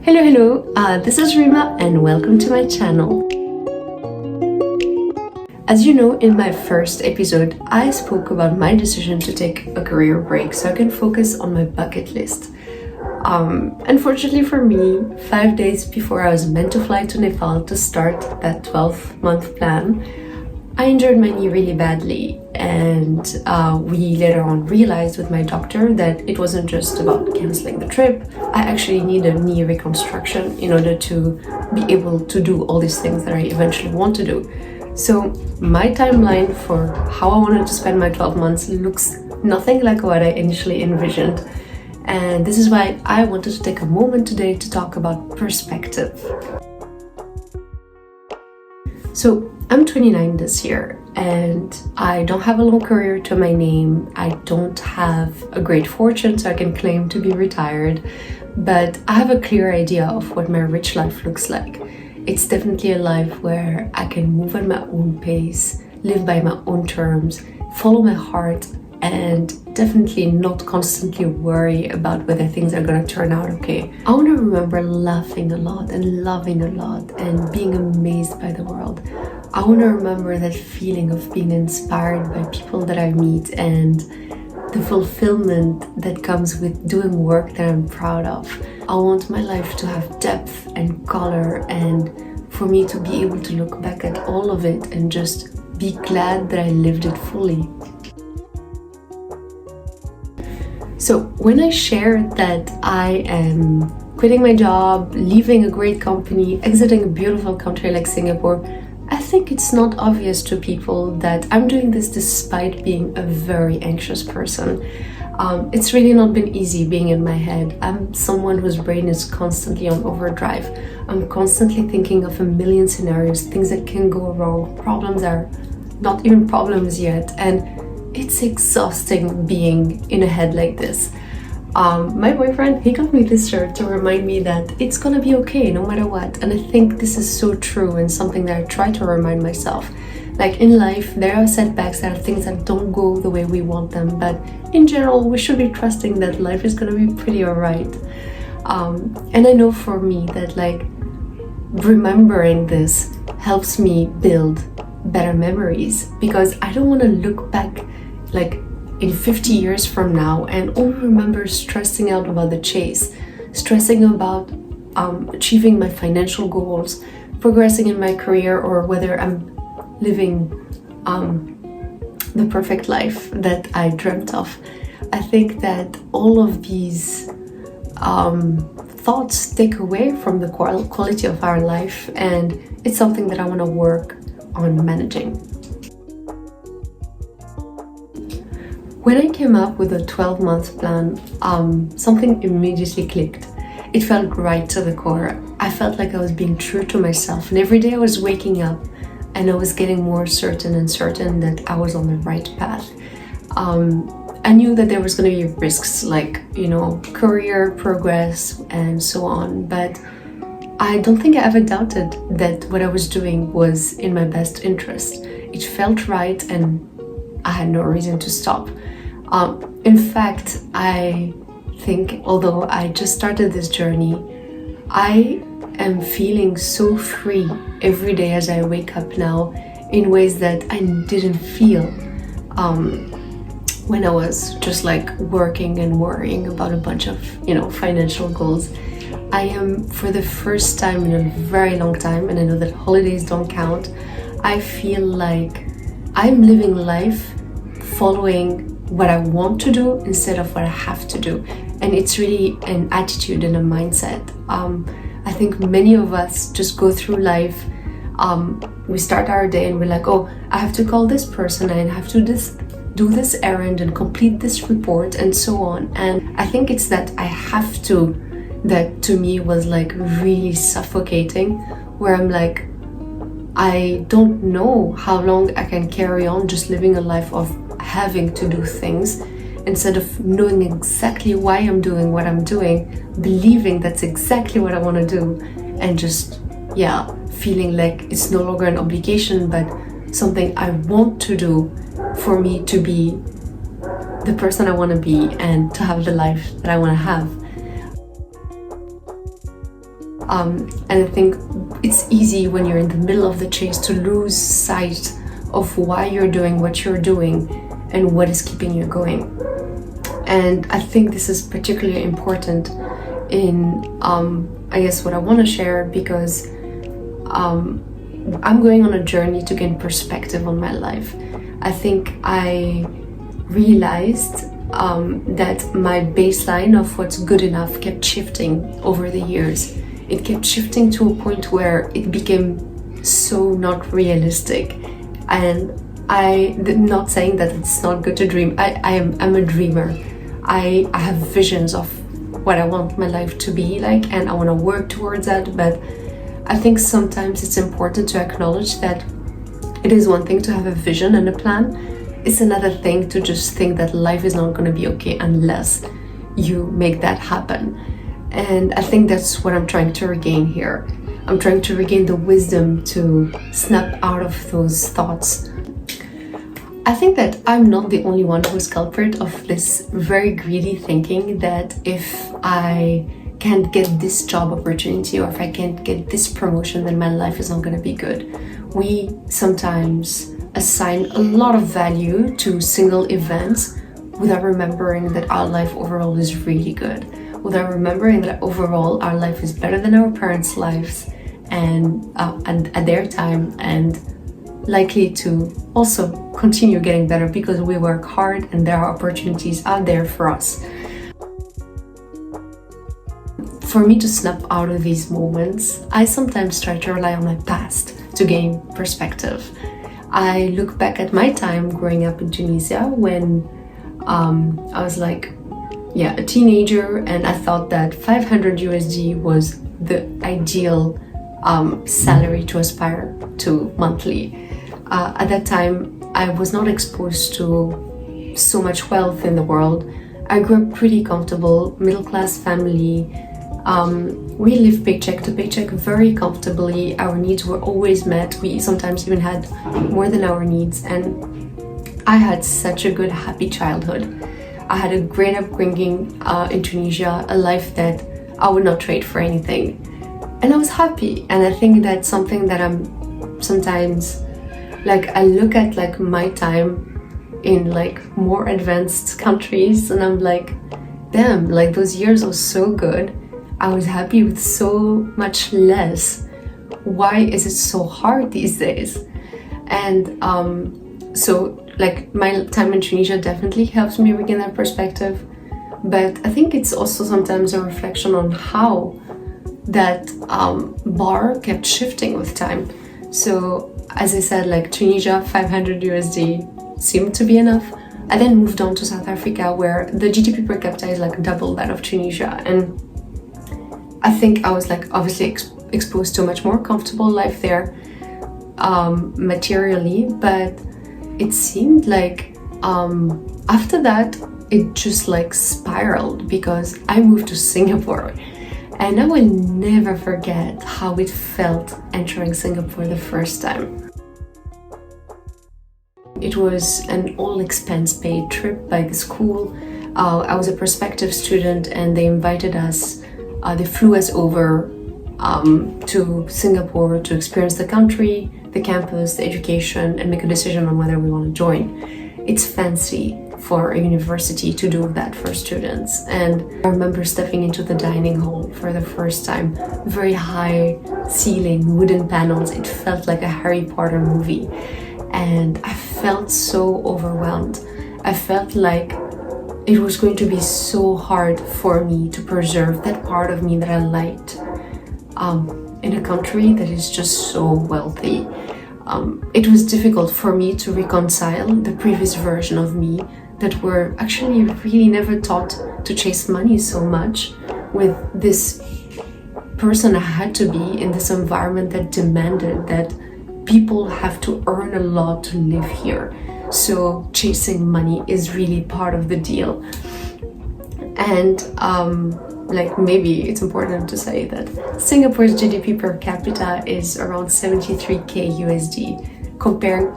Hello, this is Rima and welcome to my channel. As you know, in my first episode, I spoke about my decision to take a career break so I can focus on my bucket list. Unfortunately for me, 5 days before I was meant to fly to Nepal to start that 12-month plan, I injured my knee really badly, and we later on realized with my doctor that it wasn't just about cancelling the trip. I actually need a knee reconstruction in order to be able to do all these things that I eventually want to do. So my timeline for how I wanted to spend my 12 months looks nothing like what I initially envisioned. And this is why I wanted to take a moment today to talk about perspective. So I'm 29 this year and I don't have a long career to my name. I don't have a great fortune so I can claim to be retired, but I have a clear idea of what my rich life looks like. It's definitely a life where I can move at my own pace, live by my own terms, follow my heart, and definitely not constantly worry about whether things are gonna turn out okay. I want to remember laughing a lot and loving a lot and being amazed by the world. I want to remember that feeling of being inspired by people that I meet and the fulfillment that comes with doing work that I'm proud of. I want my life to have depth and color, and for me to be able to look back at all of it and just be glad that I lived it fully. So when I shared that I am quitting my job, leaving a great company, exiting a beautiful country like Singapore, I think it's not obvious to people that I'm doing this despite being a very anxious person. It's really not been easy being in my head. I'm someone whose brain is constantly on overdrive. I'm constantly thinking of a million scenarios, things that can go wrong, problems are not even problems yet, and it's exhausting being in a head like this. My boyfriend, he got me this shirt to remind me that it's gonna be okay no matter what, and I think this is so true and something that I try to remind myself. Like in life, there are setbacks, there are things that don't go the way we want them, but in general, we should be trusting that life is gonna be pretty alright. And I know for me that remembering this helps me build better memories, because I don't want to look back in 50 years from now and only remember stressing out about the chase, stressing about achieving my financial goals, progressing in my career, or whether I'm living the perfect life that I dreamt of. I think that all of these thoughts take away from the quality of our life, and it's something that I want to work on managing. When I came up with a 12-month plan, something immediately clicked. It felt right to the core. I felt like I was being true to myself, and every day I was waking up and I was getting more certain and certain that I was on the right path. I knew that there was going to be risks career progress and so on, but I don't think I ever doubted that what I was doing was in my best interest. It felt right and I had no reason to stop. In fact, I think although I just started this journey, I am feeling so free every day as I wake up now in ways that I didn't feel when I was just working and worrying about a bunch of financial goals. I am, for the first time in a very long time, and I know that holidays don't count, I feel like I'm living life following what I want to do instead of what I have to do. And it's really an attitude and a mindset. I think many of us just go through life, we start our day and we're like, oh, I have to call this person and I have to do this errand and complete this report and so on. And I think it's that I have to that to me was really suffocating, where I'm like, I don't know how long I can carry on just living a life of having to do things instead of knowing exactly why I'm doing what I'm doing, believing that's exactly what I want to do, and just feeling like it's no longer an obligation but something I want to do for me to be the person I want to be and to have the life that I want to have. And I think it's easy when you're in the middle of the chase to lose sight of why you're doing what you're doing and what is keeping you going. And I think this is particularly important in, I guess, what I want to share, because I'm going on a journey to gain perspective on my life. I think I realized that my baseline of what's good enough kept shifting over the years. It kept shifting to a point where it became so not realistic. And I'm not saying that it's not good to dream. I'm a dreamer. I have visions of what I want my life to be like, and I want to work towards that. But I think sometimes it's important to acknowledge that it is one thing to have a vision and a plan. It's another thing to just think that life is not going to be okay unless you make that happen. And I think that's what I'm trying to regain here. I'm trying to regain the wisdom to snap out of those thoughts. I think that I'm not the only one who's culprit of this very greedy thinking that if I can't get this job opportunity or if I can't get this promotion, then my life is not going to be good. We sometimes assign a lot of value to single events without remembering that our life overall is really good, without remembering that overall our life is better than our parents' lives and at their time, and likely to also continue getting better because we work hard and there are opportunities out there for us. For me to snap out of these moments, I sometimes try to rely on my past to gain perspective. I look back at my time growing up in Tunisia when I was like, a teenager, and I thought that 500 USD was the ideal salary to aspire to monthly. At that time, I was not exposed to so much wealth in the world. I grew up pretty comfortable, middle-class family. We lived paycheck to paycheck very comfortably. Our needs were always met. We sometimes even had more than our needs. And I had such a good, happy childhood. I had a great upbringing in Tunisia, a life that I would not trade for anything. And I was happy. And I think that's something that I'm sometimes, I look at my time in more advanced countries and I'm like, damn, those years were so good. I was happy with so much less. Why is it so hard these days? And so my time in Tunisia definitely helps me regain that perspective. But I think it's also sometimes a reflection on how that bar kept shifting with time. So as I said, Tunisia, 500 USD seemed to be enough. I then moved on to South Africa, where the GDP per capita is double that of Tunisia. And I think I was obviously exposed to a much more comfortable life there materially, but it seemed after that it just spiraled because I moved to Singapore. And I will never forget how it felt entering Singapore the first time. It was an all-expense-paid trip by the school. I was a prospective student and they invited us. They flew us over to Singapore to experience the country, the campus, the education, and make a decision on whether we want to join. It's fancy for a university to do that for students. And I remember stepping into the dining hall for the first time. Very high ceiling, wooden panels. It felt like a Harry Potter movie. And I felt so overwhelmed. I felt like it was going to be so hard for me to preserve that part of me that I liked in a country that is just so wealthy. It was difficult for me to reconcile the previous version of me that were actually really never taught to chase money so much with this person I had to be in this environment that demanded that people have to earn a lot to live here. So chasing money is really part of the deal. And maybe it's important to say that Singapore's GDP per capita is around 73k USD. Comparing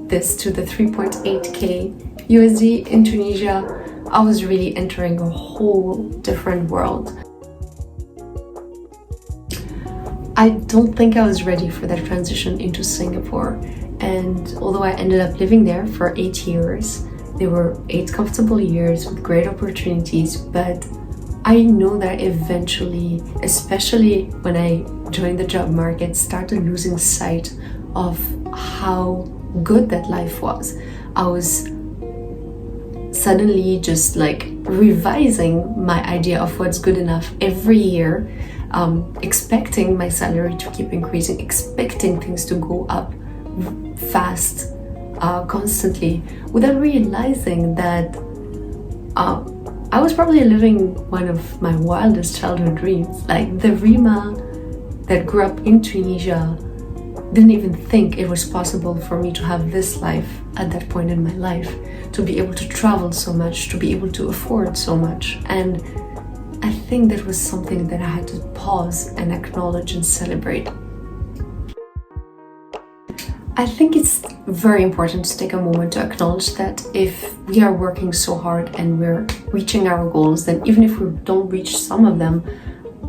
this to the 3.8k USD in Tunisia, I was really entering a whole different world. I don't think I was ready for that transition into Singapore. And although I ended up living there for 8 years, they were 8 comfortable years with great opportunities, but I know that eventually, especially when I joined the job market, started losing sight of how good that life was. I was suddenly just like revising my idea of what's good enough every year, expecting my salary to keep increasing, expecting things to go up fast, constantly, without realizing that I was probably living one of my wildest childhood dreams. Like the Rima that grew up in Tunisia didn't even think it was possible for me to have this life at that point in my life, to be able to travel so much, to be able to afford so much. And I think that was something that I had to pause and acknowledge and celebrate. I think it's very important to take a moment to acknowledge that if we are working so hard and we're reaching our goals, then even if we don't reach some of them,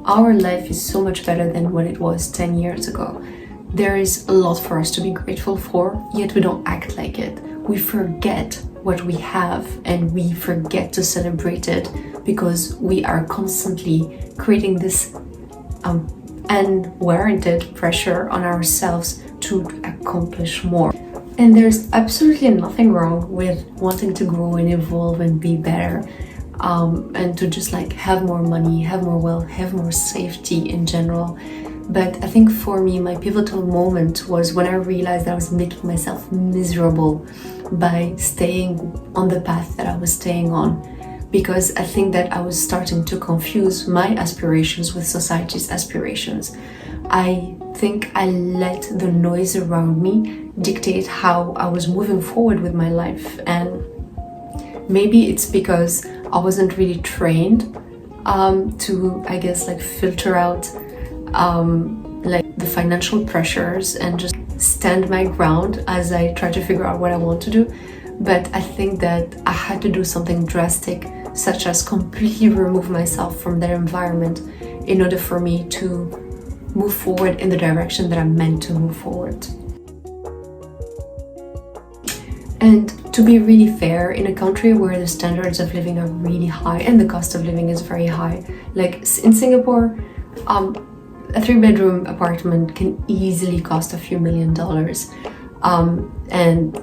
our life is so much better than what it was 10 years ago. There is a lot for us to be grateful for, yet we don't act like it. We forget what we have and we forget to celebrate it because we are constantly creating this unwarranted pressure on ourselves to accomplish more. And there's absolutely nothing wrong with wanting to grow and evolve and be better, and to just like have more money, have more wealth, have more safety in general. But I think for me, my pivotal moment was when I realized that I was making myself miserable by staying on the path that I was staying on, because I think that I was starting to confuse my aspirations with society's aspirations. I think I let the noise around me dictate how I was moving forward with my life. And maybe it's because I wasn't really trained to, I guess, like filter out like the financial pressures and just stand my ground as I try to figure out what I want to do. But I think that I had to do something drastic, such as completely remove myself from that environment in order for me to move forward in the direction that I'm meant to move forward. And to be really fair, in a country where the standards of living are really high and the cost of living is very high, like in Singapore, a 3-bedroom apartment can easily cost a few $1,000,000. And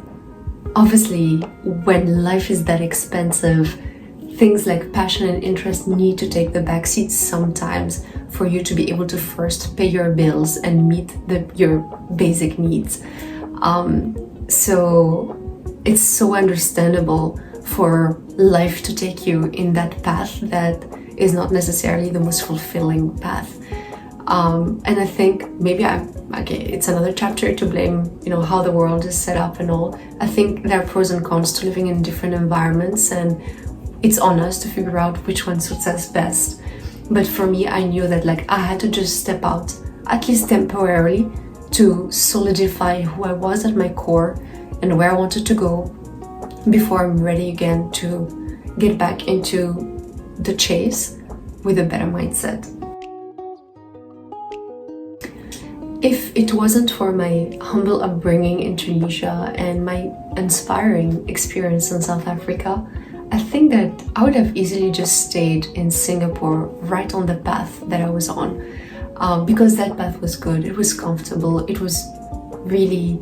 obviously, when life is that expensive, things like passion and interest need to take the backseat sometimes for you to be able to first pay your bills and meet your basic needs. So it's so understandable for life to take you in that path that is not necessarily the most fulfilling path. And I think maybe it's another chapter to blame, how the world is set up and all. I think there are pros and cons to living in different environments, and it's on us to figure out which one suits us best. But for me, I knew that I had to just step out, at least temporarily, to solidify who I was at my core and where I wanted to go before I'm ready again to get back into the chase with a better mindset. If it wasn't for my humble upbringing in Tunisia and my inspiring experience in South Africa, I think that I would have easily just stayed in Singapore right on the path that I was on, because that path was good, it was comfortable, it was really,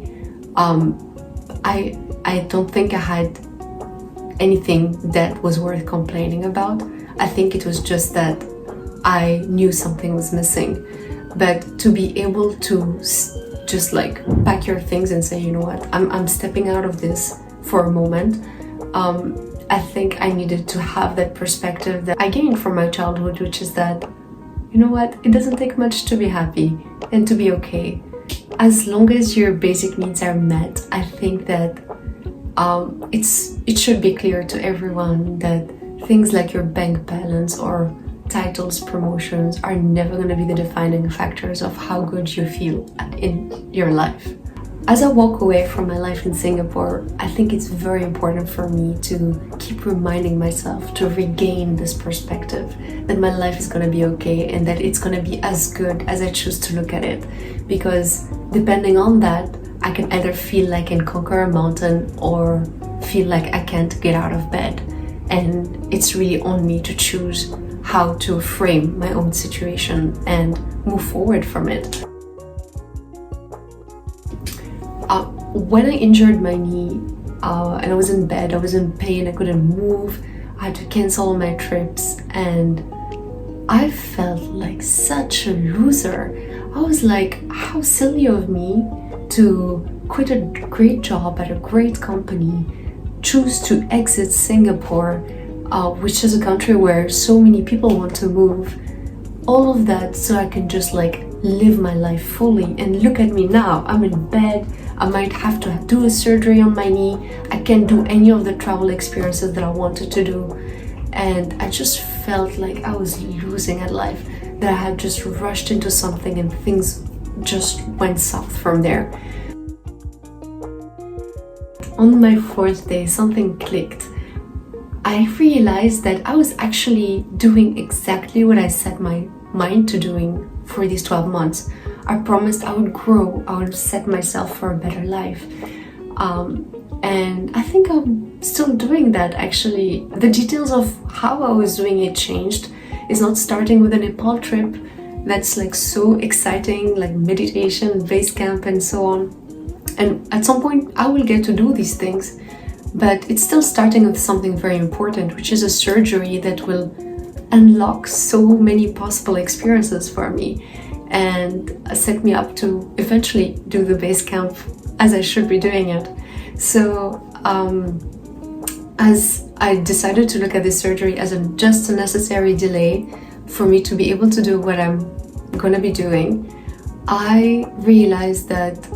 I don't think I had anything that was worth complaining about. I think it was just that I knew something was missing. But to be able to just pack your things and say, you know what, I'm stepping out of this for a moment. I think I needed to have that perspective that I gained from my childhood, which is that, you know what, it doesn't take much to be happy and to be okay. As long as your basic needs are met, I think that it should be clear to everyone that things like your bank balance or titles, promotions are never going to be the defining factors of how good you feel in your life. as I walk away from my life in Singapore, I think it's very important for me to keep reminding myself to regain this perspective that my life is gonna be okay and that it's gonna be as good as I choose to look at it. Because depending on that, I can either feel like I can conquer a mountain or feel like I can't get out of bed. And it's really on me to choose how to frame my own situation and move forward from it. When I injured my knee and I was in bed, I was in pain, I couldn't move, I had to cancel all my trips, and I felt like such a loser. I was like, how silly of me to quit a great job at a great company, choose to exit Singapore, which is a country where so many people want to move, all of that so I can just like live my life fully. And look at me now, I'm in bed, I might have to do a surgery on my knee, I can't do any of the travel experiences that I wanted to do, and I just felt like I was losing at life, that I had just rushed into something and things just went south from there. On my fourth day, something clicked. I realized that I was actually doing exactly what I set my mind to doing for these 12 months. I promised I would grow, I would set myself for a better life. And I think I'm still doing that actually. The details of how I was doing it changed. It's not starting with a Nepal trip that's like so exciting, like meditation, base camp and so on. And at some point I will get to do these things, but it's still starting with something very important, which is a surgery that will unlock so many possible experiences for me and set me up to eventually do the base camp as I should be doing it. So as I decided to look at this surgery as just a necessary delay for me to be able to do what I'm gonna be doing, I realized that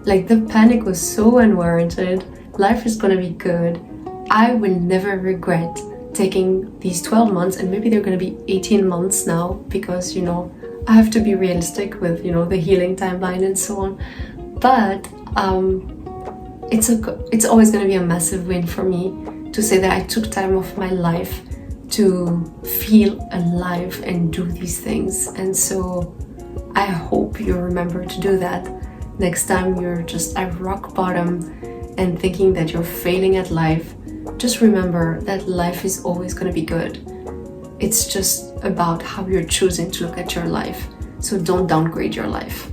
like the panic was so unwarranted. Life is gonna be good. I will never regret taking these 12 months, and maybe they're gonna be 18 months now, because I have to be realistic with the healing timeline and so on. But it's always gonna be a massive win for me to say that I took time off my life to feel alive and do these things. And so I hope you remember to do that next time you're just at rock bottom and thinking that you're failing at life. Just remember that life is always going to be good. It's just about how you're choosing to look at your life. So don't downgrade your life.